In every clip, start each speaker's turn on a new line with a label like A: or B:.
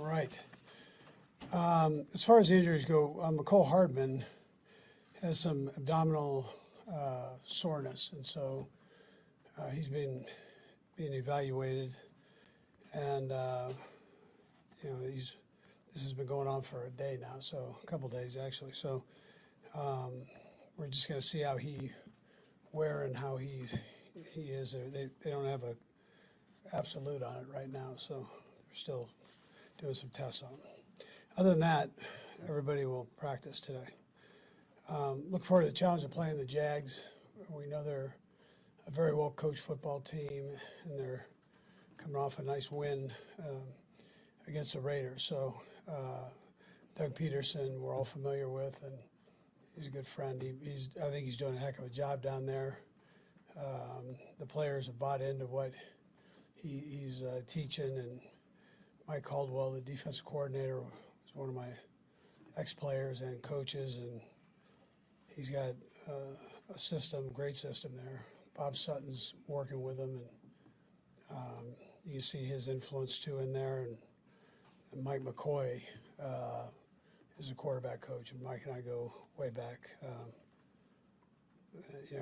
A: right. As far as the injuries go, McCole Hardman has some abdominal soreness, and so he's being evaluated, and this has been going on for a day now, so a couple days actually. So we're just going to see how where and how he is. They don't have a absolute on it right now, so they're still doing some tests on him. Other than that, everybody will practice today. Look forward to the challenge of playing the Jags. We know they're a very well-coached football team, and they're coming off a nice win against the Raiders. So Doug Peterson, we're all familiar with, and he's a good friend. I think he's doing a heck of a job down there. The players have bought into what he's teaching, and Mike Caldwell, the defensive coordinator, was one of my ex-players and coaches, and he's got a system, great system there. Bob Sutton's working with him, and you can see his influence too in there. And Mike McCoy is a quarterback coach, and Mike and I go way back.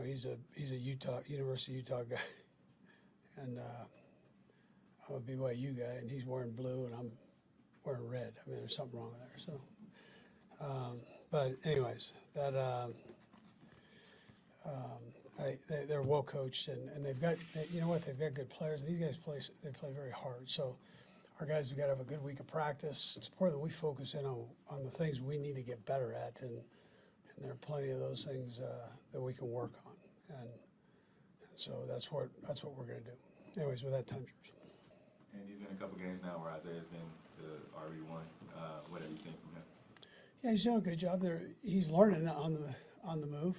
A: He's a University of Utah guy, and I'm a BYU guy, and he's wearing blue, and I'm wearing red. I mean, there's something wrong there. So, but anyways, that they're well coached, and they've got they've got good players. These guys play very hard. So our guys have got to have a good week of practice. It's important that we focus in on the things we need to get better at, and there are plenty of those things that we can work on, and so that's what we're going to do. Anyways, with that, time yours.
B: And he's been a couple games now where Isaiah's been the RB1. What have you seen from him?
A: Yeah, he's doing a good job there. He's learning on the move,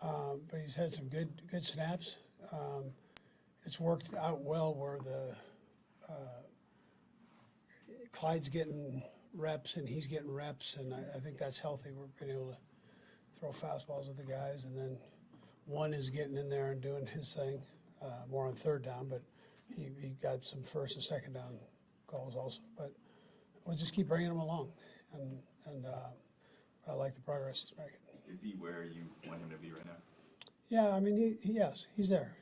A: but he's had some good snaps. It's worked out well where the Clyde's getting reps and he's getting reps, and I think that's healthy. We're being able to throw fastballs at the guys, and then one is getting in there and doing his thing, more on third down, but he got some first and second down calls also. But we'll just keep bringing him along, and I like the progress he's making.
B: Is he where you want him to be right now?
A: Yeah, I mean, yes, he's there.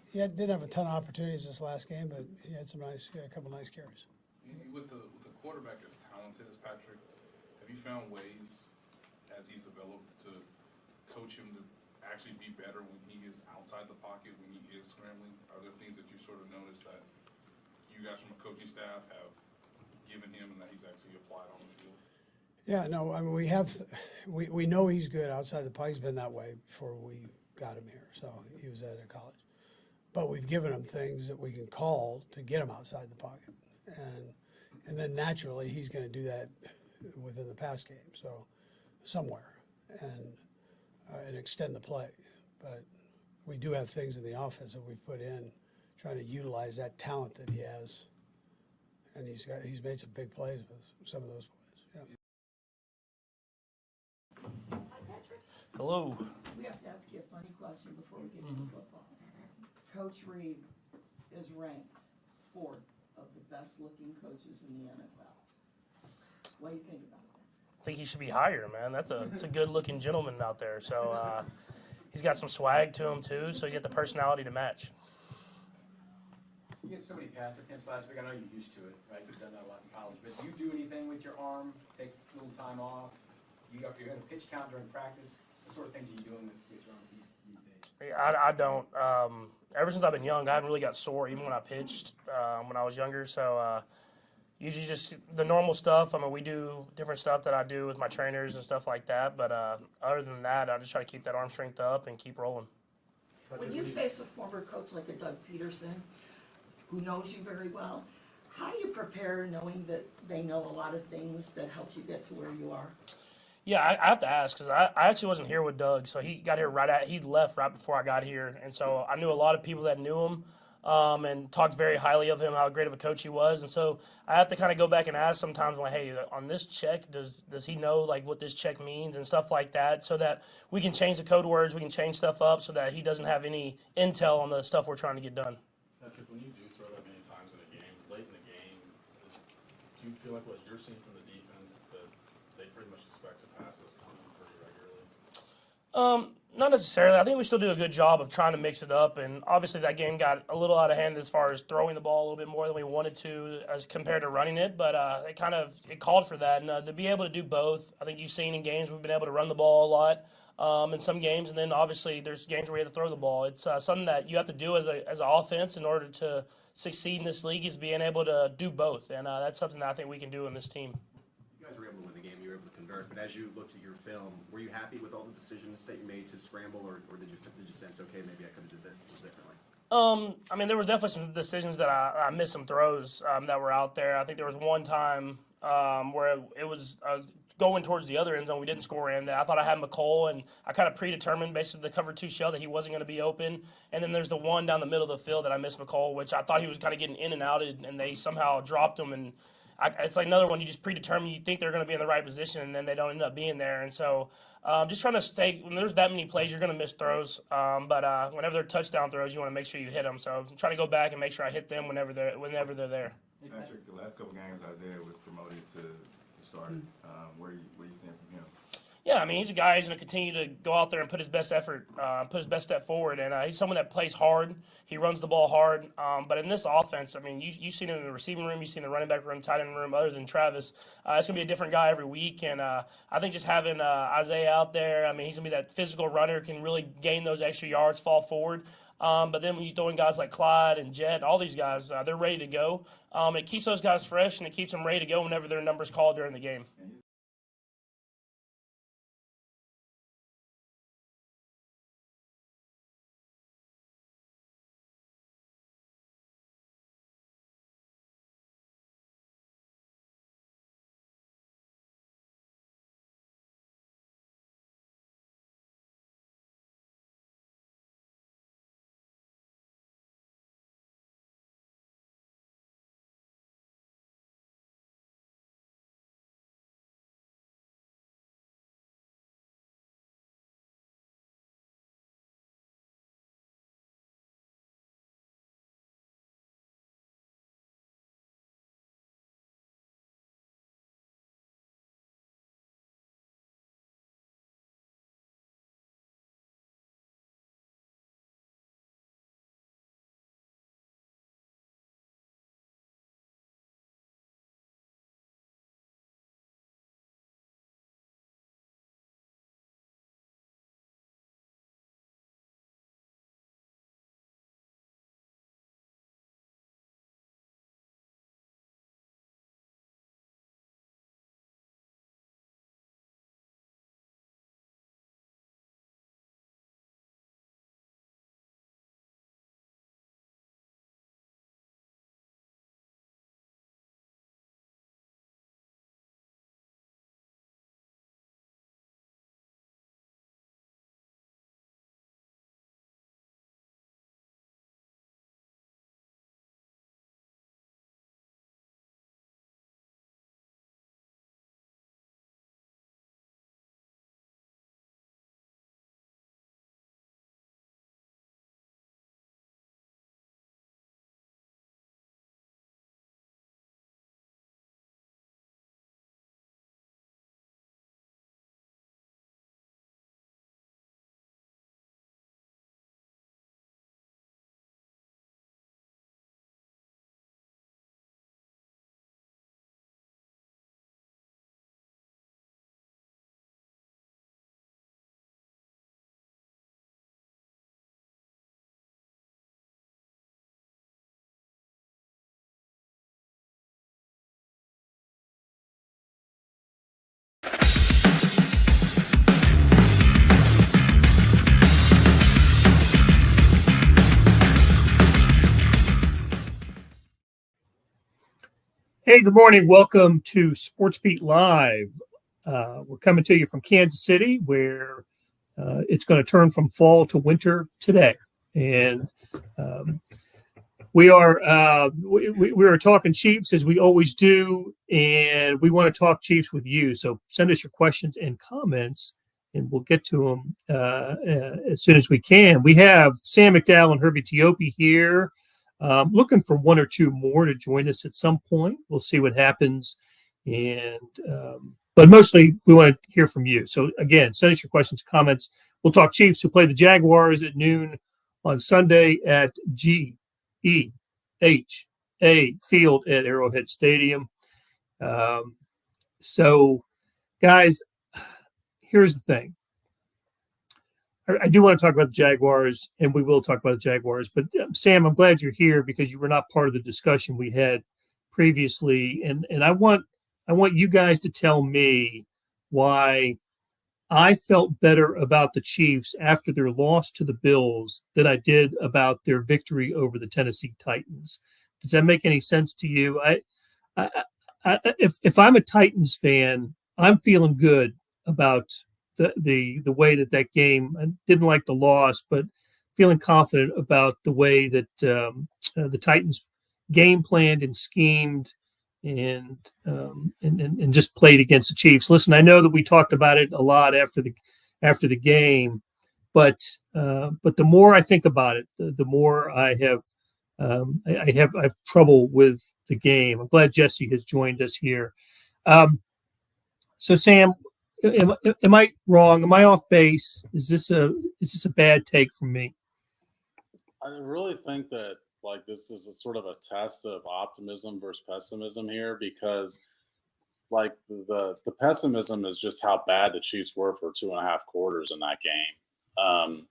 A: He didn't have a ton of opportunities this last game, but he had a couple nice carries.
C: With the quarterback as talented as Patrick, have you found ways as he's developed to coach him to actually be better when he is outside the pocket, when he is scrambling? Are there things that you sort of noticed that you guys from the coaching staff have given him and that he's actually applied on the field?
A: Yeah, no, I mean, we know he's good outside the pocket. He's been that way before we got him here, so he was at college. But we've given him things that we can call to get him outside the pocket, and then naturally he's going to do that within the pass game, so somewhere, and extend the play. But we do have things in the offense that we've put in, trying to utilize that talent that he has, and he's made some big plays with some of those plays. Yeah.
D: Hi, Patrick.
E: Hello.
D: We have to ask you a funny question before we get into football. Coach Reed is ranked 4th of the best-looking coaches in the NFL. What do you think about that?
E: I think he should be higher, man. That's a good-looking gentleman out there. So he's got some swag to him, too, so he's got the personality to match.
F: You get so many pass attempts last week. I know you're used to it, right? You've done that a lot in college. But do you do anything with your arm? Take a little time off? You're going to pitch count during practice? What sort of things are you doing with your arm these days?
E: I don't. Ever since I've been young, I haven't really got sore, even when I pitched when I was younger. So usually just the normal stuff. I mean, we do different stuff that I do with my trainers and stuff like that. But other than that, I just try to keep that arm strength up and keep rolling.
D: When you face a former coach like a Doug Peterson, who knows you very well, how do you prepare knowing that they know a lot of things that helps you get to where you are?
E: Yeah, I have to ask because I actually wasn't here with Doug, so he got here he left right before I got here, and so I knew a lot of people that knew him and talked very highly of him, how great of a coach he was, and so I have to kind of go back and ask sometimes, like, hey, on this check, does he know like what this check means and stuff like that, so that we can change the code words, we can change stuff up, so that he doesn't have any intel on the stuff we're trying to get done.
C: Patrick, when you do throw that many times in a game, late in the game, does
G: do you feel like what you're seeing from the defense that they pretty much expect to passes coming pretty regularly?
E: Not necessarily. I think we still do a good job of trying to mix it up, and obviously that game got a little out of hand as far as throwing the ball a little bit more than we wanted to as compared to running it, but it called for that, and to be able to do both, I think you've seen in games we've been able to run the ball a lot in some games, and then obviously there's games where we have to throw the ball. It's something that you have to do as an offense in order to succeed in this league is being able to do both, and that's something that I think we can do in this team.
H: You guys were able to win the game, you were able to convert, but as you looked at your film, were you happy with all the decisions that you made to scramble, or did you sense, okay, maybe I could have did this a little differently?
E: I mean, there was definitely some decisions that I missed some throws that were out there. I think there was one time where it was going towards the other end zone. We didn't score in that. I thought I had McCole, and I kind of predetermined basically the cover 2 shell that he wasn't going to be open. And then there's the one down the middle of the field that I missed McCole, which I thought he was kind of getting in and out, and they somehow dropped him. And it's like another one you just predetermine. You think they're going to be in the right position, and then they don't end up being there. And so just trying to stay – when there's that many plays, you're going to miss throws. But whenever they're touchdown throws, you want to make sure you hit them. So I'm trying to go back and make sure I hit them whenever they're there.
B: Patrick, the last couple games, Isaiah was promoted to start. What are you seeing from him?
E: Yeah, I mean, he's a guy who's going to continue to go out there and put his best effort, put his best step forward. And he's someone that plays hard. He runs the ball hard. But in this offense, I mean, you've seen him in the receiving room. You've seen the running back room, tight end room, other than Travis. It's going to be a different guy every week. And I think just having Isaiah out there, I mean, he's going to be that physical runner, can really gain those extra yards, fall forward. But then when you throw in guys like Clyde and Jet, all these guys, they're ready to go. It keeps those guys fresh, and it keeps them ready to go whenever their number's called during the game.
I: Hey, good morning. Welcome to SportsBeat Live. We're coming to you from Kansas City, where it's going to turn from fall to winter today. And we are talking Chiefs as we always do, and we want to talk Chiefs with you. So send us your questions and comments, and we'll get to them as soon as we can. We have Sam McDowell and Herbie Teope here. Looking for one or two more to join us at some point. We'll see what happens. And but mostly we want to hear from you. So again, send us your questions, comments. We'll talk Chiefs, who play the Jaguars at noon on Sunday at GEHA Field at Arrowhead Stadium. So, guys, here's the thing. I do want to talk about the Jaguars, and we will talk about the Jaguars. But Sam, I'm glad you're here because you were not part of the discussion we had previously, and I want you guys to tell me why I felt better about the Chiefs after their loss to the Bills than I did about their victory over the Tennessee Titans. Does that make any sense to you? If I'm a Titans fan, I'm feeling good about the way that game. I didn't like the loss, but feeling confident about the way that the Titans game planned and schemed and just played against the Chiefs. Listen, I know that we talked about it a lot after the game, but the more I think about it, the more I have trouble with the game. I'm glad Jesse has joined us here. So Sam, am I wrong? Am I off base? Is this a bad take from me?
G: I really think that this is a sort of a test of optimism versus pessimism here, because the pessimism is just how bad the Chiefs were for 2.5 quarters in that game.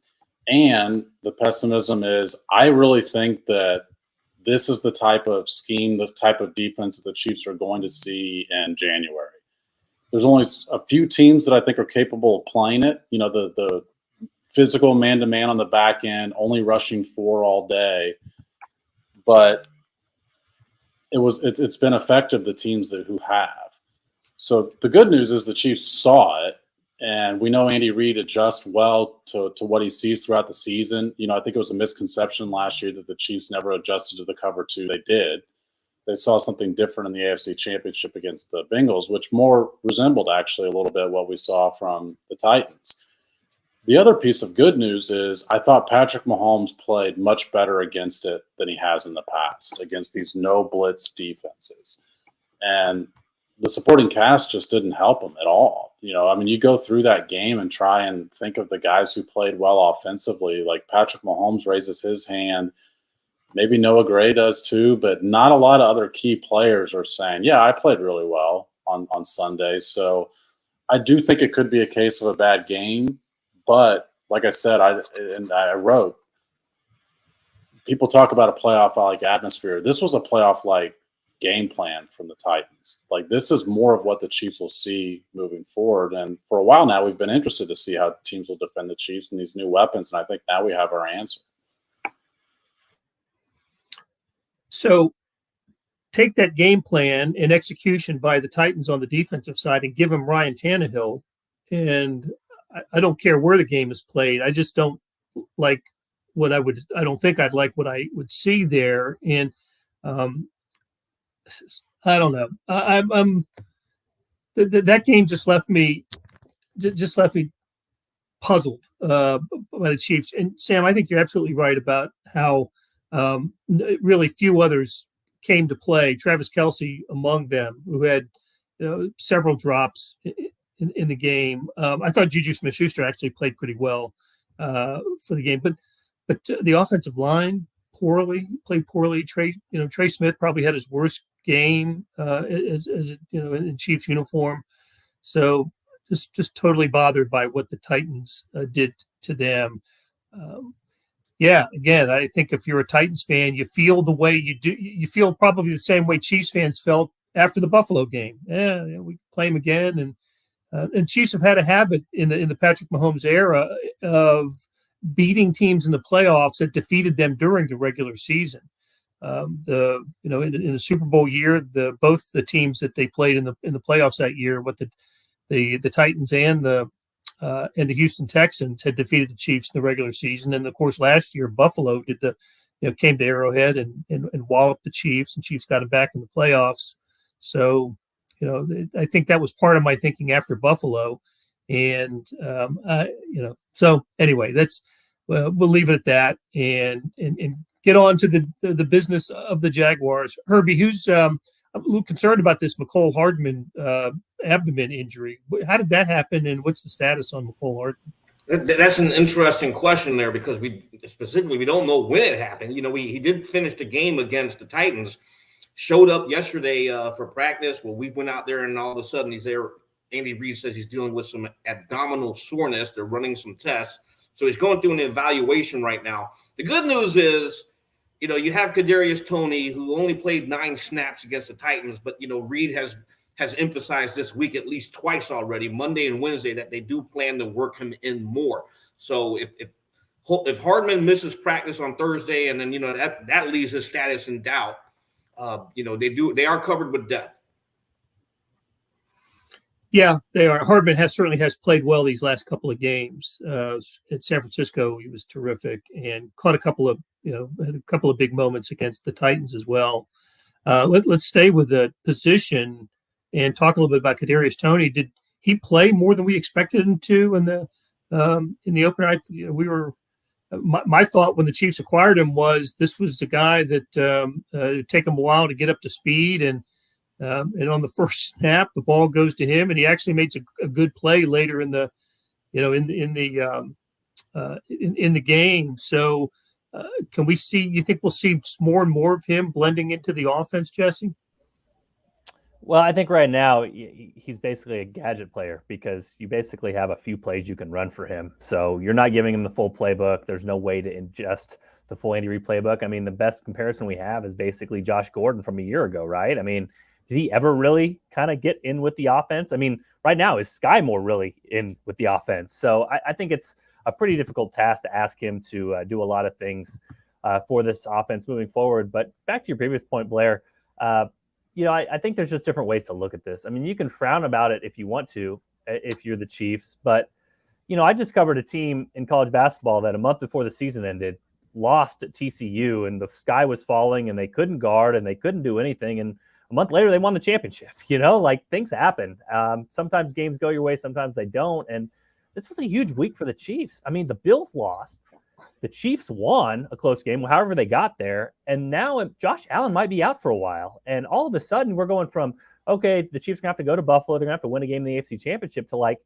G: And the pessimism is I really think that this is the type of scheme, the type of defense that the Chiefs are going to see in January. There's only a few teams that I think are capable of playing it. You know, the physical man-to-man on the back end, only rushing 4 all day. But it's been effective, the teams who have. So the good news is the Chiefs saw it, and we know Andy Reid adjusts well to what he sees throughout the season. You know, I think it was a misconception last year that the Chiefs never adjusted to the cover 2. They did. They saw something different in the AFC Championship against the Bengals, which more resembled actually a little bit what we saw from the Titans. The other piece of good news is I thought Patrick Mahomes played much better against it than he has in the past, against these no-blitz defenses. And the supporting cast just didn't help him at all. You know, I mean, you go through that game and try and think of the guys who played well offensively. Like Patrick Mahomes raises his hand. Maybe Noah Gray does too, but not a lot of other key players are saying, yeah, I played really well on Sunday. So I do think it could be a case of a bad game. But like I said, I wrote, people talk about a playoff-like atmosphere. This was a playoff-like game plan from the Titans. Like, this is more of what the Chiefs will see moving forward. And for a while now, we've been interested to see how teams will defend the Chiefs and these new weapons. And I think now we have our answer.
I: So take that game plan and execution by the Titans on the defensive side and give them Ryan Tannehill. And I don't care where the game is played. I just don't like I don't think I'd like what I would see there. And I don't know. That game just left me puzzled by the Chiefs. And Sam, I think you're absolutely right about how really few others came to play. Travis Kelce among them, who had several drops in the game. I thought Juju Smith-Schuster actually played pretty well for the game, but the offensive line played poorly. Trey Smith probably had his worst game in Chiefs uniform. So just totally bothered by what the Titans did to them. Yeah, again, I think if you're a Titans fan, you feel the way you do. You feel probably the same way Chiefs fans felt after the Buffalo game. Yeah, we play them again, and Chiefs have had a habit in the Patrick Mahomes era of beating teams in the playoffs that defeated them during the regular season. In the Super Bowl year, both the teams that they played in the playoffs that year, what the Titans and the Houston Texans had defeated the Chiefs in the regular season. And of course, last year Buffalo came to Arrowhead and walloped the Chiefs, and Chiefs got them back in the playoffs. So, I think that was part of my thinking after Buffalo. And so anyway, we'll leave it at that and get on to the business of the Jaguars. Herbie, who's I'm a little concerned about this McCole Hardman abdomen injury. How did that happen, and what's the status on McCole Hardman?
J: That's an interesting question there because we don't know when it happened. He did finish the game against the Titans, showed up yesterday for practice. Well, we went out there and all of a sudden he's there. Andy Reid says he's dealing with some abdominal soreness. They're running some tests. So he's going through an evaluation right now. The good news is, you have Kadarius Toney, who only played 9 snaps against the Titans, but, Reid has emphasized this week at least twice already, Monday and Wednesday, that they do plan to work him in more. So if Hardman misses practice on Thursday, and then, that leaves his status in doubt, they are covered with depth.
I: Yeah, they are. Hardman certainly has played well these last couple of games. At San Francisco, he was terrific and caught a couple of big moments against the Titans as well. Let's stay with the position and talk a little bit about Kadarius Toney. Did he play more than we expected him to in the opener? My thought when the Chiefs acquired him was this was a guy that it'd take him a while to get up to speed, and on the first snap, the ball goes to him, and he actually makes a good play later in the game. So, can we see? You think we'll see more and more of him blending into the offense, Jesse?
K: Well, I think right now he's basically a gadget player because you basically have a few plays you can run for him. So you're not giving him the full playbook. There's no way to ingest the full Andy Reid playbook. I mean, the best comparison we have is basically Josh Gordon from a year ago, right? I mean, did he ever really kind of get in with the offense? I mean, right now is Sky Moore really in with the offense? So I think it's a pretty difficult task to ask him to do a lot of things for this offense moving forward. But back to your previous point, Blair, I think there's just different ways to look at this. I mean, you can frown about it if you want to, if you're the Chiefs. But, I just covered a team in college basketball that a month before the season ended lost at TCU, and the sky was falling, and they couldn't guard, and they couldn't do anything. And a month later, they won the championship. Things happen. Sometimes games go your way, sometimes they don't. And this was a huge week for the Chiefs. I mean, the Bills lost. The Chiefs won a close game, however they got there. And now Josh Allen might be out for a while. And all of a sudden, we're going from, okay, the Chiefs are going to have to go to Buffalo. They're going to have to win a game in the AFC Championship to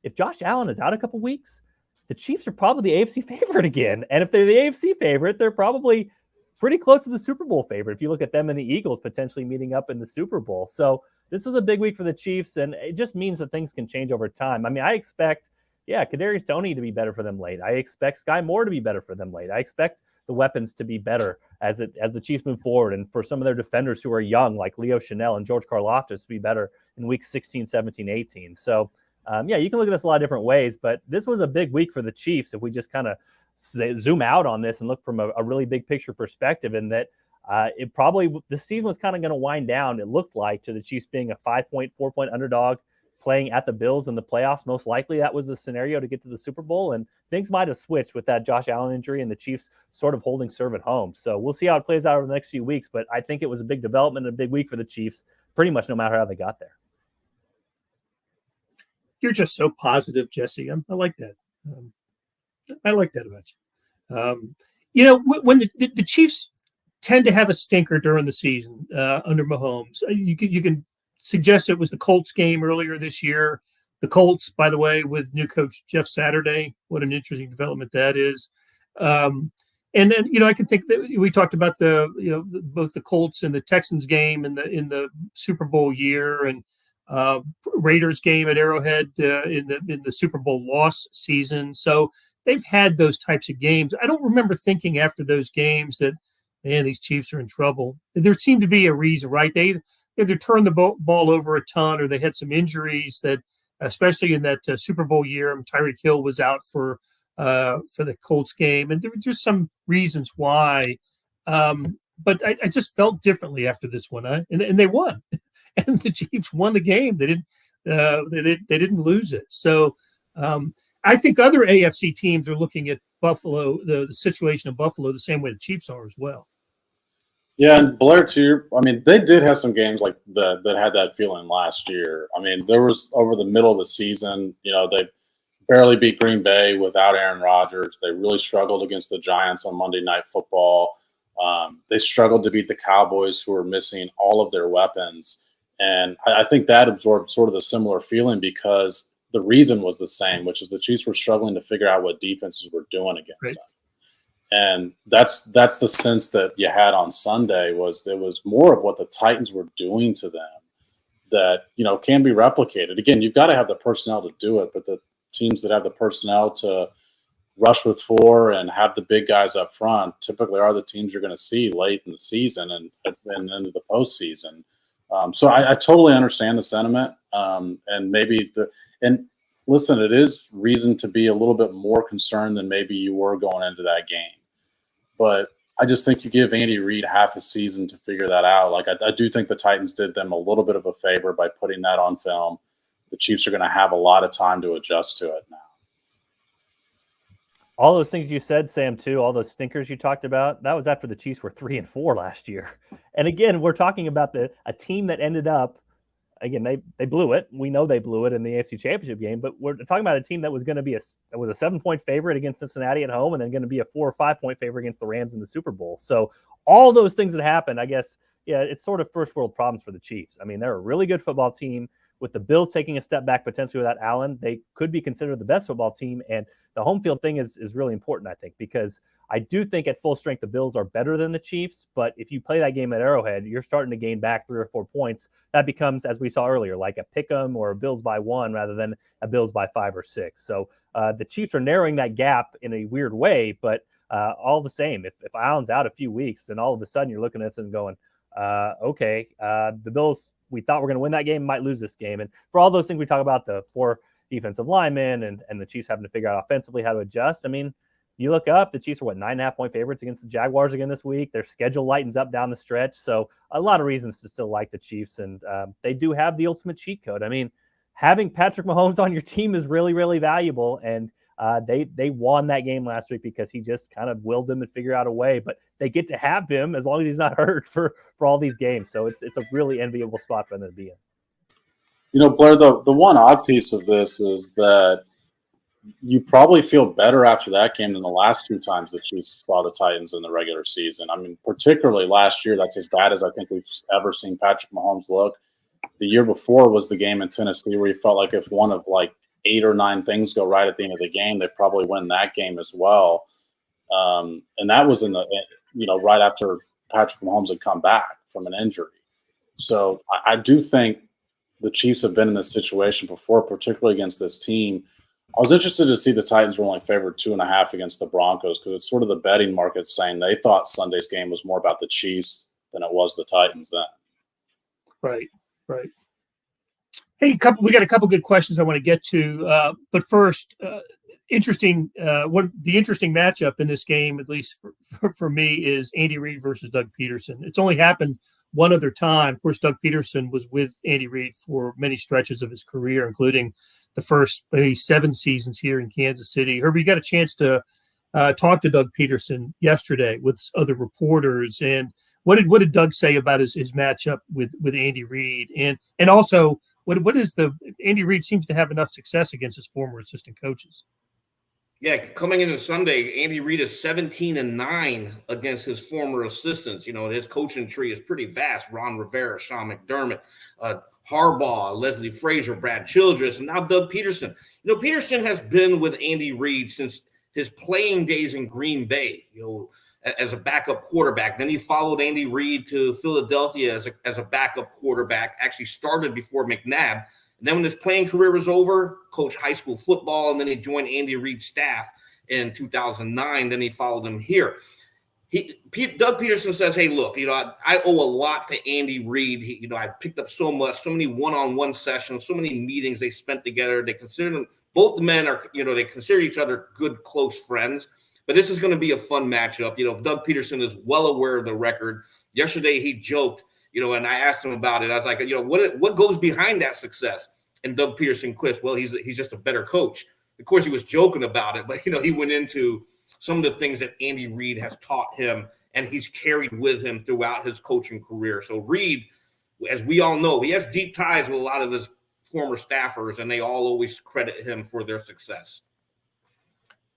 K: if Josh Allen is out a couple weeks, the Chiefs are probably the AFC favorite again. And if they're the AFC favorite, they're probably pretty close to the Super Bowl favorite if you look at them and the Eagles potentially meeting up in the Super Bowl. So this was a big week for the Chiefs, and it just means that things can change over time. I mean, I expect, Kadarius Toney to be better for them late. I expect Sky Moore to be better for them late. I expect the weapons to be better as the Chiefs move forward, and for some of their defenders who are young, like Leo Chanel and George Karlaftis, to be better in weeks 16, 17, 18. So, you can look at this a lot of different ways, but this was a big week for the Chiefs if we just kind of zoom out on this and look from a really big picture perspective, and that the season was kind of going to wind down, it looked like, to the Chiefs being a 4-point underdog playing at the Bills in the playoffs. Most likely that was the scenario to get to the Super Bowl, and things might have switched with that Josh Allen injury and the Chiefs sort of holding serve at home. So we'll see how it plays out over the next few weeks, but I think it was a big development and a big week for the Chiefs, pretty much no matter how they got there.
I: You're just so positive, Jesse. I like that. I like that about you. When the Chiefs tend to have a stinker during the season under Mahomes, you can suggest it was the Colts game earlier this year. The Colts, by the way, with new coach Jeff Saturday. What an interesting development that is. And then I can think that we talked about both the Colts and the Texans game in the Super Bowl year, and Raiders game at Arrowhead in the Super Bowl loss season. So they've had those types of games. I don't remember thinking after those games that, man, these Chiefs are in trouble. There seemed to be a reason, right? They either turned the ball over a ton, or they had some injuries that, especially in that Super Bowl year, Tyreek Hill was out for the Colts game, and there were just some reasons why. But I just felt differently after this one, and they won, and the Chiefs won the game. They didn't lose it. So I think other AFC teams are looking at Buffalo, the situation of Buffalo, the same way the Chiefs are as well.
G: Yeah, and Blair too. I mean, they did have some games like that had that feeling last year. I mean, there was over the middle of the season, they barely beat Green Bay without Aaron Rodgers. They really struggled against the Giants on Monday Night Football. They struggled to beat the Cowboys, who were missing all of their weapons. And I think that absorbed sort of the similar feeling because the reason was the same, which is the Chiefs were struggling to figure out what defenses were doing against them. And that's the sense that you had on Sunday was there was more of what the Titans were doing to them that, can be replicated. Again, you've got to have the personnel to do it, but the teams that have the personnel to rush with 4 and have the big guys up front typically are the teams you're going to see late in the season and into the postseason. So I totally understand the sentiment. And maybe and listen, it is reason to be a little bit more concerned than maybe you were going into that game. But I just think you give Andy Reid half a season to figure that out. Like I do think the Titans did them a little bit of a favor by putting that on film. The Chiefs are going to have a lot of time to adjust to it now.
K: All those things you said, Sam, too, all those stinkers you talked about, that was after the Chiefs were 3-4 last year. And again, we're talking about a team that ended up, again, they blew it. We know they blew it in the AFC Championship game, but we're talking about a team that was going to be a 7-point favorite against Cincinnati at home and then going to be a 4 or 5-point favorite against the Rams in the Super Bowl. So all those things that happened, I guess, yeah, it's sort of first world problems for the Chiefs. I mean, they're a really good football team. With the Bills taking a step back potentially without Allen, they could be considered the best football team. And the home field thing is really important, I think, because I do think at full strength the Bills are better than the Chiefs. But if you play that game at Arrowhead, you're starting to gain back 3 or 4 points. That becomes, as we saw earlier, like a pick 'em or a Bills by 1 rather than a Bills by 5 or 6. So the Chiefs are narrowing that gap in a weird way. But all the same, if Allen's out a few weeks, then all of a sudden you're looking at this and going, okay, the Bills, we thought we're going to win that game, might lose this game. And for all those things we talk about, the 4 defensive linemen and the Chiefs having to figure out offensively how to adjust. I mean, you look up, the Chiefs are 9.5-point favorites against the Jaguars again this week. Their schedule lightens up down the stretch. So a lot of reasons to still like the Chiefs. And they do have the ultimate cheat code. I mean, having Patrick Mahomes on your team is really, really valuable. And they won that game last week because he just kind of willed them and figured out a way. But they get to have him as long as he's not hurt for all these games. So it's a really enviable spot for them to be in.
G: Blair, the one odd piece of this is that you probably feel better after that game than the last 2 times that you saw the Titans in the regular season. I mean, particularly last year, that's as bad as I think we've ever seen Patrick Mahomes look. The year before was the game in Tennessee where you felt like if one of 8 or 9 things go right at the end of the game, they probably win that game as well. And that was right after Patrick Mahomes had come back from an injury. So I do think the Chiefs have been in this situation before, particularly against this team. I was interested to see the Titans were only favored 2.5 against the Broncos because it's sort of the betting market saying they thought Sunday's game was more about the Chiefs than it was the Titans then.
I: Right. Hey, we got a couple good questions I want to get to, but first, the interesting matchup in this game, at least for me, is Andy Reid versus Doug Peterson. It's only happened one other time. Of course, Doug Peterson was with Andy Reid for many stretches of his career, including the first maybe 7 seasons here in Kansas City. Herbie, you got a chance to talk to Doug Peterson yesterday with other reporters, and what did Doug say about his matchup with Andy Reid, and also what is Andy Reid seems to have enough success against his former assistant coaches.
J: Yeah, coming into Sunday, Andy Reid is 17-9 against his former assistants. His coaching tree is pretty vast. Ron Rivera, Sean McDermott, Harbaugh, Leslie Frazier, Brad Childress, and now Doug Peterson. Peterson has been with Andy Reid since his playing days in Green Bay, as a backup quarterback. Then he followed Andy Reid to Philadelphia as a backup quarterback, actually started before McNabb. And then when his playing career was over, coached high school football, and then he joined Andy Reid's staff in 2009. Then he followed him here. Doug Peterson says, hey, look, I owe a lot to Andy Reid. I picked up so many one-on-one sessions, so many meetings they spent together. They consider them, both the men are, they consider each other good, close friends. But this is going to be a fun matchup. Doug Peterson is well aware of the record. Yesterday he joked, and I asked him about it. I was like, what goes behind that success? And Doug Peterson quipped, well, he's just a better coach. Of course, he was joking about it, but he went into some of the things that Andy Reid has taught him, and he's carried with him throughout his coaching career. So Reid, as we all know, he has deep ties with a lot of his former staffers, and they all always credit him for their success.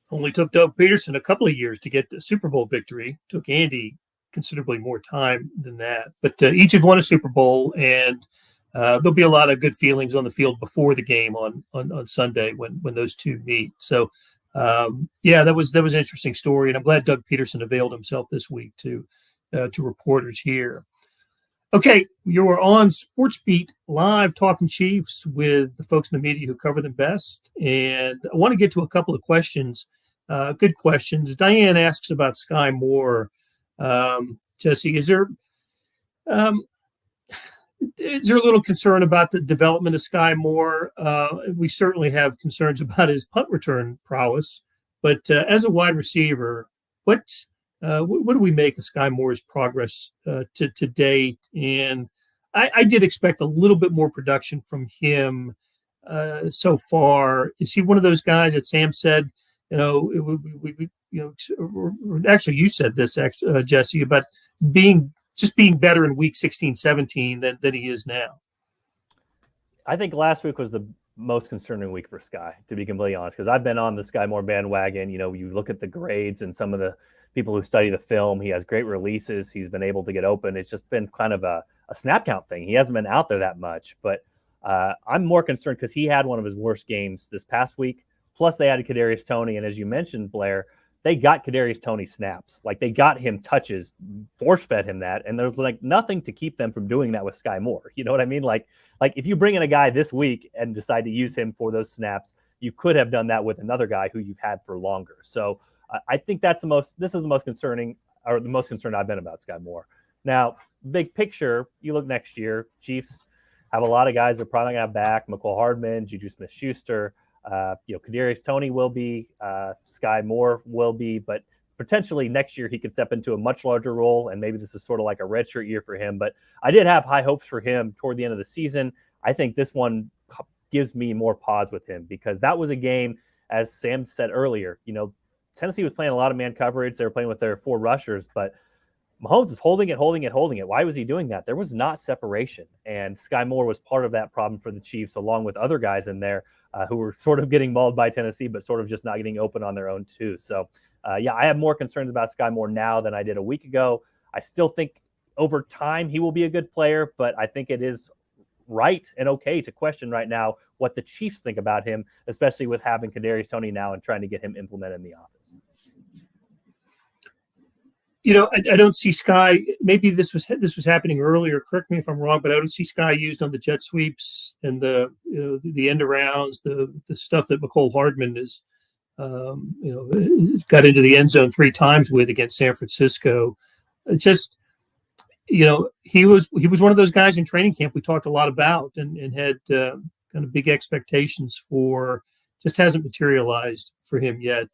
I: Only took Doug Peterson a couple of years to get the Super Bowl victory. Took Andy considerably more time than that. But each have won a Super Bowl, and there'll be a lot of good feelings on the field before the game on Sunday when those two meet. So, that was an interesting story, and I'm glad Doug Peterson availed himself this week to reporters here. Okay, you are on SportsBeat Live talking Chiefs with the folks in the media who cover them best, and I want to get to a couple of questions. Good questions. Diane asks about Sky Moore. Jesse, is there a little concern about the development of Sky Moore? We certainly have concerns about his punt return prowess, but as a wide receiver, what do we make of Sky Moore's progress to date? And I did expect a little bit more production from him so far. Is he one of those guys that Sam said, actually you said this, Jesse, about being better in week 16, 17 than he is now?
K: I think last week was the most concerning week for Sky, to be completely honest, because I've been on the Sky Moore bandwagon. You look at the grades and some of the people who study the film. He has great releases. He's been able to get open. It's just been kind of a snap count thing. He hasn't been out there that much, but I'm more concerned because he had one of his worst games this past week. Plus, they added Kadarius Toney, and as you mentioned, Blair, they got Kadarius Toney snaps. Like, they got him touches, force-fed him that, and there's like nothing to keep them from doing that with Sky Moore. You know what I mean? Like if you bring in a guy this week and decide to use him for those snaps, you could have done that with another guy who you've had for longer. So I think this is the most concerning, or the most concerned I've been about Sky Moore. Now, big picture, you look next year, Chiefs have a lot of guys they're probably going to have back. McCole Hardman, Juju Smith-Schuster, Kadarius Toney will be, Sky Moore will be, but potentially next year he could step into a much larger role, and maybe this is sort of like a redshirt year for him. But I did have high hopes for him toward the end of the season. I think this one gives me more pause with him because that was a game, as Sam said earlier, Tennessee was playing a lot of man coverage. They were playing with their 4 rushers, but Mahomes is holding it. Why was he doing that? There was not separation, and Sky Moore was part of that problem for the Chiefs, along with other guys in there who were sort of getting mauled by Tennessee, but sort of just not getting open on their own too. So, I have more concerns about Sky Moore now than I did a week ago. I still think over time he will be a good player, but I think it is right and okay to question right now what the Chiefs think about him, especially with having Kadarius Toney now and trying to get him implemented in the offense.
I: I don't see Sky. Maybe this was happening earlier. Correct me if I'm wrong, but I don't see Sky used on the jet sweeps and the end arounds, the stuff that McCole Hardman is, got into the end zone 3 times with against San Francisco. It's just, he was one of those guys in training camp we talked a lot about and had kind of big expectations for. Just hasn't materialized for him yet.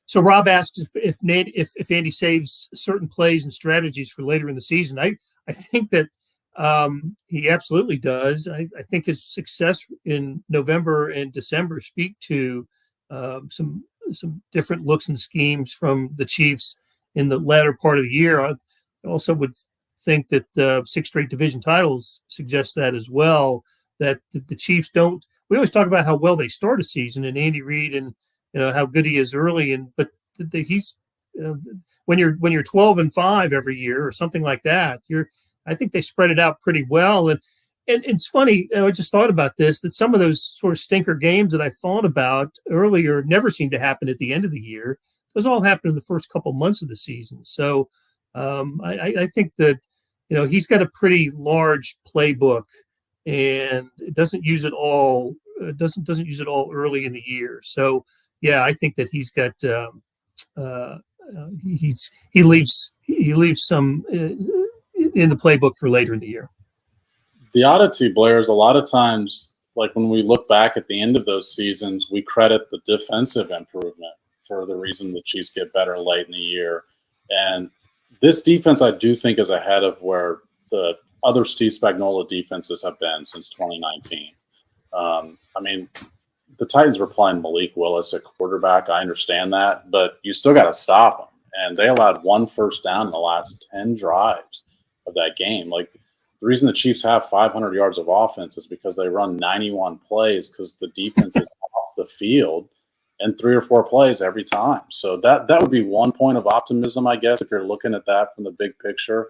I: So Rob asks if Andy saves certain plays and strategies for later in the season. I think that he absolutely does. I think his success in November and December speak to some different looks and schemes from the Chiefs in the latter part of the year. I also would think that 6 straight division titles suggest that as well, that the Chiefs don't – we always talk about how well they start a season and Andy Reid and how good he is early, but he's when you're 12-5 every year or something like that, I think they spread it out pretty well. And it's funny, I just thought about this, that some of those sort of stinker games that I thought about earlier never seem to happen at the end of the year. Those all happen in the first couple months of the season. So I think that he's got a pretty large playbook and doesn't use it all. Doesn't use it all early in the year. So. Yeah, I think that he's got he leaves some in the playbook for later in the year.
G: The oddity, Blair, is a lot of times, like when we look back at the end of those seasons, we credit the defensive improvement for the reason the Chiefs get better late in the year. And this defense, I do think, is ahead of where the other Steve Spagnuolo defenses have been since 2019. The Titans were playing Malik Willis at quarterback. I understand that, but you still got to stop them. And they allowed 1 first down in the last 10 drives of that game. Like, the reason the Chiefs have 500 yards of offense is because they run 91 plays because the defense is off the field in 3 or 4 plays every time. So that would be one point of optimism, I guess, if you're looking at that from the big picture.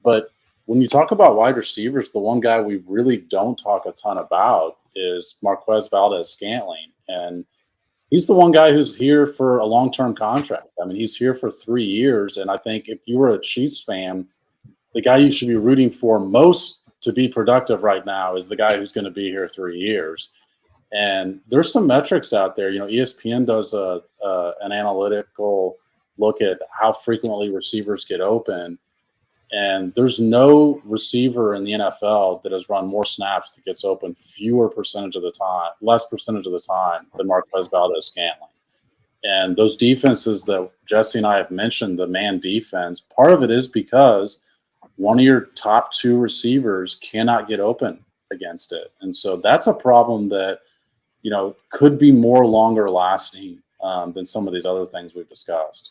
G: But when you talk about wide receivers, the one guy we really don't talk a ton about is Marquez Valdez-Scantling. And he's the one guy who's here for a long-term contract. I mean, he's here for 3 years. And I think if you were a Chiefs fan, the guy you should be rooting for most to be productive right now is the guy who's going to be here 3 years. And there's some metrics out there. You know, ESPN does an analytical look at how frequently receivers get open. And there's no receiver in the NFL that has run more snaps that gets open less percentage of the time than Marquez Valdez-Scantling. And those defenses that Jesse and I have mentioned, the man defense, part of it is because one of your top 2 receivers cannot get open against it. And so that's a problem that, you know, could be more longer lasting than some of these other things we've discussed.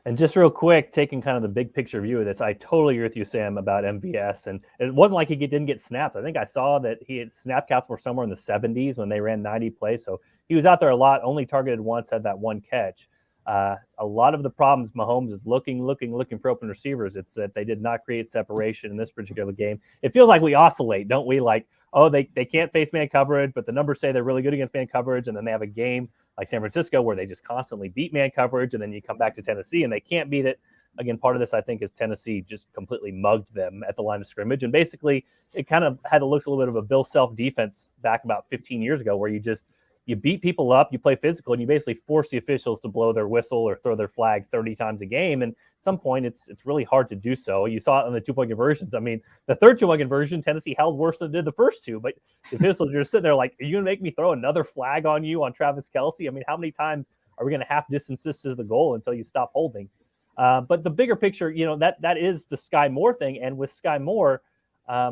K: And just real quick, taking kind of the big picture view of this, I totally agree with you, Sam, about MVS. And it wasn't like he didn't get snaps. I think I saw that he had snap counts were somewhere in the 70s when they ran 90 plays. So he was out there a lot, only targeted once, had that one catch. A lot of the problems Mahomes is looking for open receivers. It's that they did not create separation in this particular game. It feels like we oscillate, don't we? Like, oh, they can't face man coverage, but the numbers say they're really good against man coverage, and then they have a game like San Francisco where they just constantly beat man coverage, and then you come back to Tennessee and they can't beat it. Again, part of this, I think, is Tennessee just completely mugged them at the line of scrimmage, and basically it kind of had to look a little bit of a Bill Self defense back about 15 years ago where you beat people up, you play physical, and you basically force the officials to blow their whistle or throw their flag 30 times a game. And at some point, it's really hard to do so. You saw it on the 2-point conversions. I mean, the third 2-point conversion, Tennessee held worse than did the first 2. But the officials are just sitting there like, are you going to make me throw another flag on you on Travis Kelce? I mean, how many times are we going to half distance this to the goal until you stop holding? But the bigger picture, you know, that is the Sky Moore thing. And with Sky Moore, I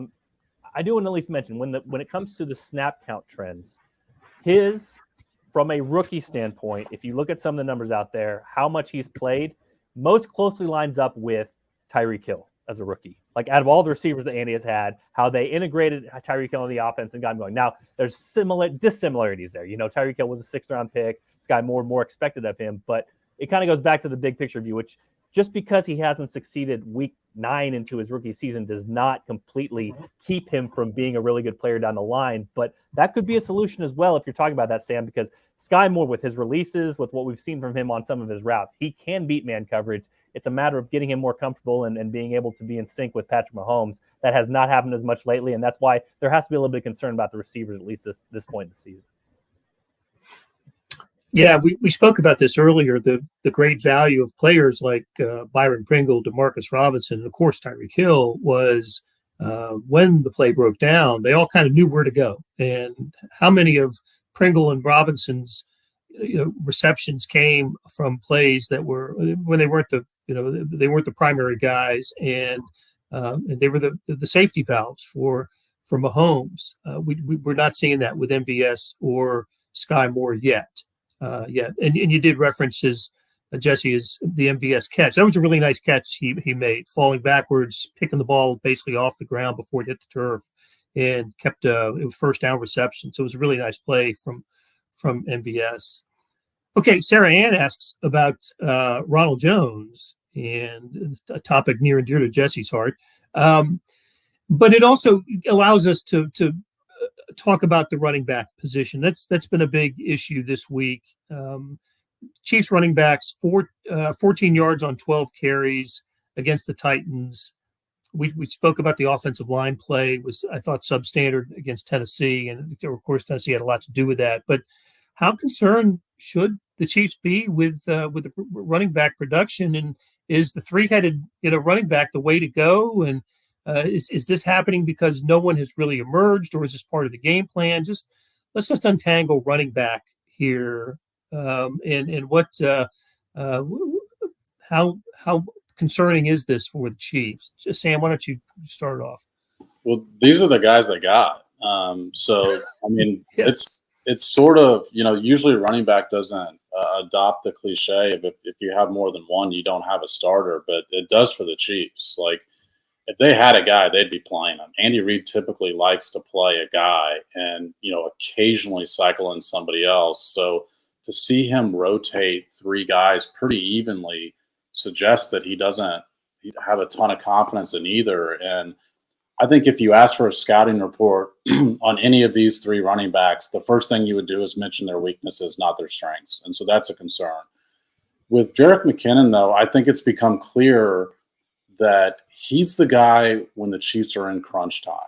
K: do want to at least mention when it comes to the snap count trends, from a rookie standpoint, if you look at some of the numbers out there, how much he's played, most closely lines up with Tyreek Hill as a rookie. Like out of all the receivers that Andy has had, how they integrated Tyreek Hill in the offense and got him going. Now, there's dissimilarities there. You know, Tyreek Hill was a 6th-round pick. Sky Moore more expected of him, but it kind of goes back to the big picture view, which just because he hasn't succeeded week 9 into his rookie season does not completely keep him from being a really good player down the line. But that could be a solution as well if you're talking about that, Sam, because Sky Moore, with his releases, with what we've seen from him on some of his routes, he can beat man coverage. It's a matter of getting him more comfortable and being able to be in sync with Patrick Mahomes. That has not happened as much lately, and that's why there has to be a little bit of concern about the receivers, at least this point in the season.
I: Yeah, we spoke about this earlier, the great value of players like Byron Pringle, Demarcus Robinson, and of course Tyreek Hill was when the play broke down, they all kind of knew where to go. And how many of Pringle and Robinson's receptions came from plays that were when they weren't the primary guys, and they were the safety valves for Mahomes. We're not seeing that with MVS or Sky Moore yet. And you did reference Jesse is the MVS catch. That was a really nice catch he made, falling backwards, picking the ball basically off the ground before it hit the turf, and kept it was first down reception. So it was a really nice play from MVS. Okay, Sarah Ann asks about Ronald Jones, and a topic near and dear to Jesse's heart. But it also allows us to talk about the running back position. That's been a big issue this week. Chiefs running backs 14 yards on 12 carries against the Titans. We spoke about the offensive line play was, I thought, substandard against Tennessee, and of course Tennessee had a lot to do with that. But how concerned should the Chiefs be with the running back production? And is the 3-headed running back the way to go? And is this happening because no one has really emerged, or is this part of the game plan? Let's just untangle running back here, and what how concerning is this for the Chiefs? Sam, why don't you start off?
G: Well, these are the guys they got. So I mean, yeah. It's sort of, usually a running back doesn't adopt the cliche of if you have more than one, you don't have a starter, but it does for the Chiefs. Like, if they had a guy, they'd be playing him. Andy Reid typically likes to play a guy and, occasionally cycle in somebody else. So to see him rotate three guys pretty evenly suggests that he doesn't have a ton of confidence in either. And I think if you ask for a scouting report on any of these three running backs, the first thing you would do is mention their weaknesses, not their strengths. And so that's a concern. With Jerick McKinnon, though, I think it's become clear that he's the guy when the Chiefs are in crunch time.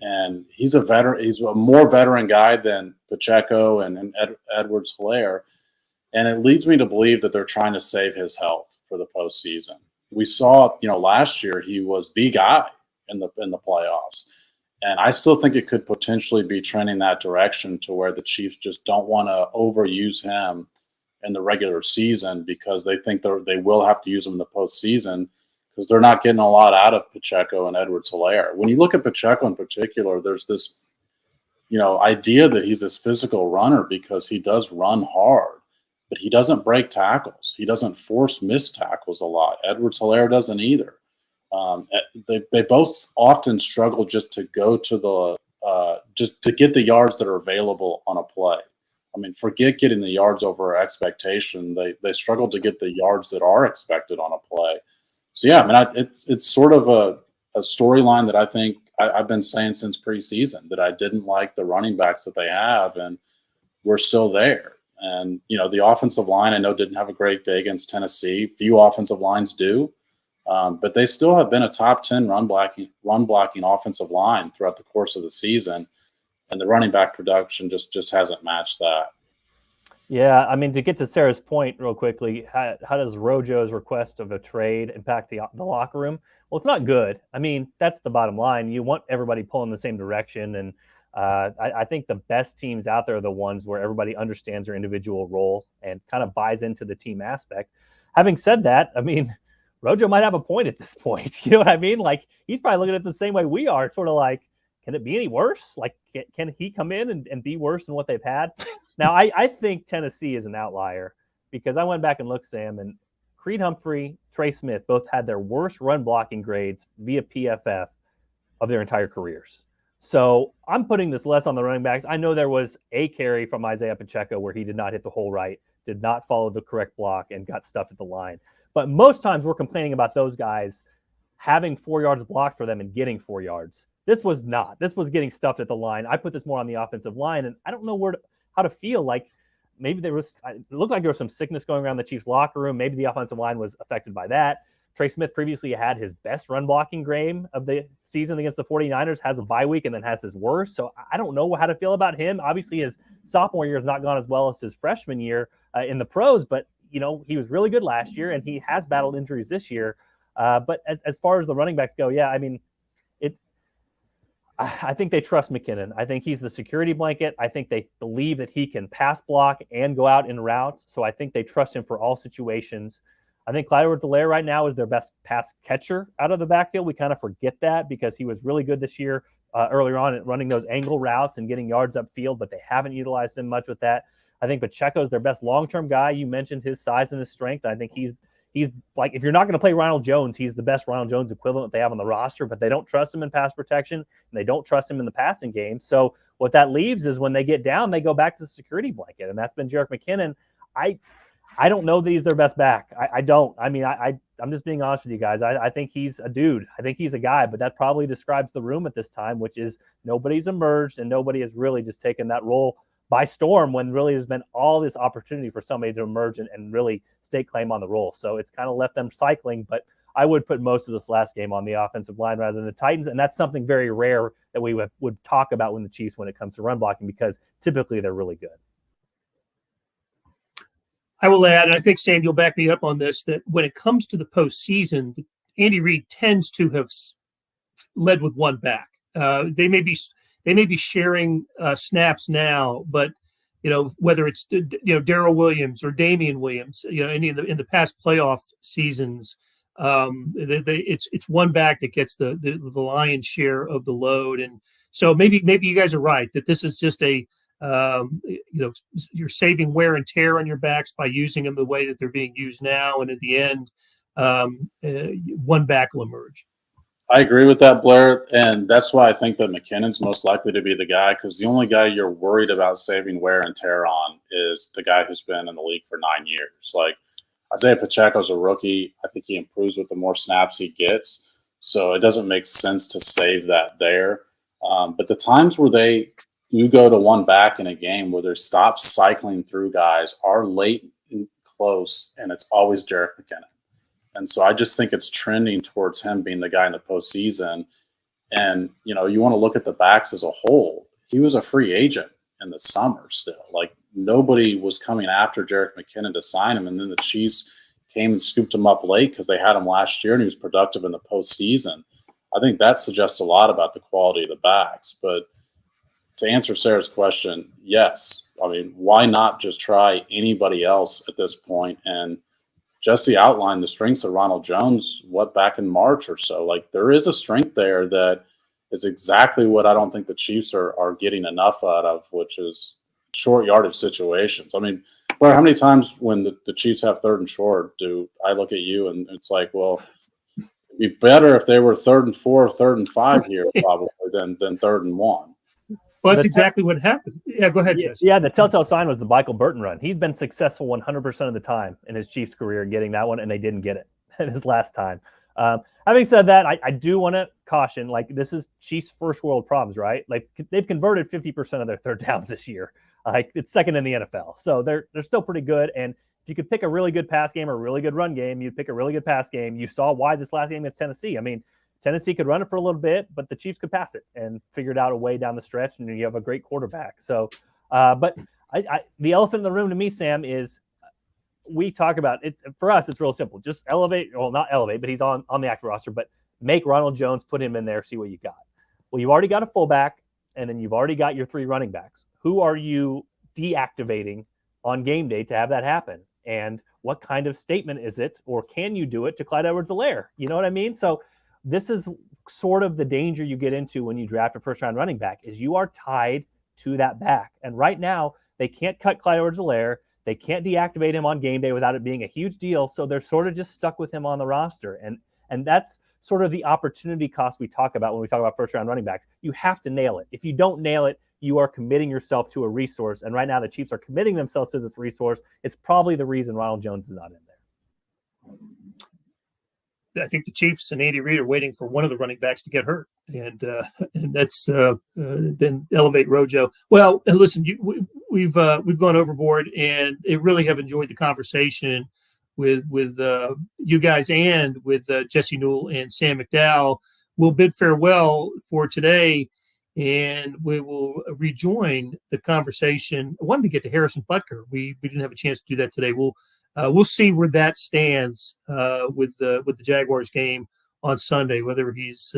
G: And he's a veteran. He's a more veteran guy than Pacheco and Edwards-Helaire. And it leads me to believe that they're trying to save his health for the postseason. We saw, last year he was the guy in the playoffs. And I still think it could potentially be trending that direction to where the Chiefs just don't want to overuse him in the regular season because they think they will have to use him in the postseason because they're not getting a lot out of Pacheco and Edwards-Helaire. When you look at Pacheco in particular, there's this, idea that he's this physical runner because he does run hard, but he doesn't break tackles. He doesn't force missed tackles a lot. Edwards-Helaire doesn't either. They both often struggle just to go to just to get the yards that are available on a play. I mean, forget getting the yards over expectation. They struggle to get the yards that are expected on a play. So yeah, I mean, it's sort of a storyline that I think I've been saying since preseason that I didn't like the running backs that they have, and we're still there. And the offensive line I know didn't have a great day against Tennessee. Few offensive lines do. But they still have been a top 10 run blocking offensive line throughout the course of the season, and the running back production just hasn't matched that.
K: Yeah, I mean, to get to Sarah's point real quickly, how does Rojo's request of a trade impact the locker room? Well, it's not good. I mean, that's the bottom line. You want everybody pulling the same direction, and I think the best teams out there are the ones where everybody understands their individual role and kind of buys into the team aspect. Having said that, I mean, Rojo might have a point at this point. You know what I mean? Like, he's probably looking at it the same way we are. It's sort of like, can it be any worse? Like, can he come in and be worse than what they've had? Now, I think Tennessee is an outlier because I went back and looked, Sam, and Creed Humphrey, Trey Smith both had their worst run blocking grades via PFF of their entire careers. So I'm putting this less on the running backs. I know there was a carry from Isaiah Pacheco where he did not hit the hole right, did not follow the correct block, and got stuffed at the line. But most times we're complaining about those guys having 4 yards blocked for them and getting 4 yards. This was not. This was getting stuffed at the line. I put this more on the offensive line, and I don't know how to feel. Like, maybe it looked like there was some sickness going around the Chiefs locker room. Maybe the offensive line was affected by that. Trey Smith previously had his best run blocking game of the season against the 49ers, has a bye week, and then has his worst. So I don't know how to feel about him. Obviously, his sophomore year has not gone as well as his freshman year in the pros, but he was really good last year, and he has battled injuries this year. But as far as the running backs go, yeah, I mean, I think they trust McKinnon. I think he's the security blanket. I think they believe that he can pass block and go out in routes. So I think they trust him for all situations. I think Clyde Edwards-Helaire right now is their best pass catcher out of the backfield. We kind of forget that because he was really good this year earlier on at running those angle routes and getting yards upfield, but they haven't utilized him much with that. I think Pacheco is their best long-term guy. You mentioned his size and his strength. I think he's like, if you're not going to play Ronald Jones, he's the best Ronald Jones equivalent they have on the roster, but they don't trust him in pass protection, and they don't trust him in the passing game. So what that leaves is when they get down, they go back to the security blanket, and that's been Jerick McKinnon. I don't know that he's their best back. I don't. I mean, I'm just being honest with you guys. I think he's a dude. I think he's a guy, but that probably describes the room at this time, which is nobody's emerged, and nobody has really just taken that role by storm when really there's been all this opportunity for somebody to emerge and really stake claim on the role. So it's kind of left them cycling, but I would put most of this last game on the offensive line rather than the Titans, and that's something very rare that we would talk about when the Chiefs when it comes to run blocking because typically they're really good.
I: I will add, and I think, Sam, you'll back me up on this, that when it comes to the postseason, Andy Reid tends to have led with one back. They may be sharing snaps now, but whether it's Darrell Williams or Damian Williams, any in the past playoff seasons, it's one back that gets the lion's share of the load, and so maybe you guys are right that this is just a you're saving wear and tear on your backs by using them the way that they're being used now, and at the end, one back will emerge.
G: I agree with that, Blair, and that's why I think that McKinnon's most likely to be the guy, because the only guy you're worried about saving wear and tear on is the guy who's been in the league for 9 years. Like Isaiah Pacheco's a rookie. I think he improves with the more snaps he gets, so it doesn't make sense to save that there. But the times where you go to one back in a game where they stop cycling through guys are late and close, and it's always Jerick McKinnon. And so I just think it's trending towards him being the guy in the postseason. And, you want to look at the backs as a whole. He was a free agent in the summer still. Like, nobody was coming after Jerick McKinnon to sign him. And then the Chiefs came and scooped him up late because they had him last year and he was productive in the postseason. I think that suggests a lot about the quality of the backs. But to answer Sarah's question, yes. I mean, why not just try anybody else at this point? And Jesse outlined the strengths of Ronald Jones, back in March or so. Like, there is a strength there that is exactly what I don't think the Chiefs are getting enough out of, which is short yardage situations. I mean, Blair, how many times when the Chiefs have 3rd and short do I look at you and it's like, well, it'd be better if they were 3rd and 4, 3rd and 5 here probably than 3rd and 1.
I: Well, that's exactly what happened. Yeah, go ahead, Jesse.
K: Yeah, the telltale sign was the Michael Burton run. He's been successful 100% of the time in his Chiefs career getting that one, and they didn't get it in his last time. Having said that, I do want to caution, like, this is Chiefs' first world problems, right? Like, they've converted 50% of their third downs this year. Like, it's second in the NFL. So they're still pretty good. And if you could pick a really good pass game or a really good run game, you'd pick a really good pass game. You saw why this last game against Tennessee. I mean, Tennessee could run it for a little bit, but the Chiefs could pass it and figured out a way down the stretch, and you have a great quarterback. So, but the elephant in the room to me, Sam, is we talk about it. For us, it's real simple. Just elevate, well, not elevate, but he's on the active roster, but make Ronald Jones, put him in there, see what you got. Well, you've already got a fullback, and then you've already got your 3 running backs. Who are you deactivating on game day to have that happen? And what kind of statement is it, or can you do it to Clyde Edwards-Helaire? You know what I mean? So this is sort of the danger you get into when you draft a first-round running back, is you are tied to that back. And right now, they can't cut Clyde Edwards-Helaire. They can't deactivate him on game day without it being a huge deal. So they're sort of just stuck with him on the roster. And that's sort of the opportunity cost we talk about when we talk about first-round running backs. You have to nail it. If you don't nail it, you are committing yourself to a resource. And right now, the Chiefs are committing themselves to this resource. It's probably the reason Ronald Jones is not in there.
I: I think the Chiefs and Andy Reid are waiting for one of the running backs to get hurt, and that's then elevate Rojo. Well, and listen, we've gone overboard, and I really have enjoyed the conversation with you guys and with Jesse Newell and Sam McDowell. We'll bid farewell for today, and we will rejoin the conversation. I wanted to get to Harrison Butker. We didn't have a chance to do that today. We'll see where that stands with the Jaguars game on Sunday. Whether he's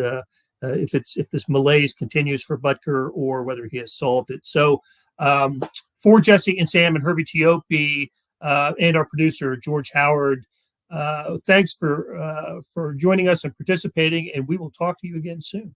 I: if this malaise continues for Butker or whether he has solved it. So for Jesse and Sam and Herbie Teope and our producer George Howard, thanks for joining us and participating. And we will talk to you again soon.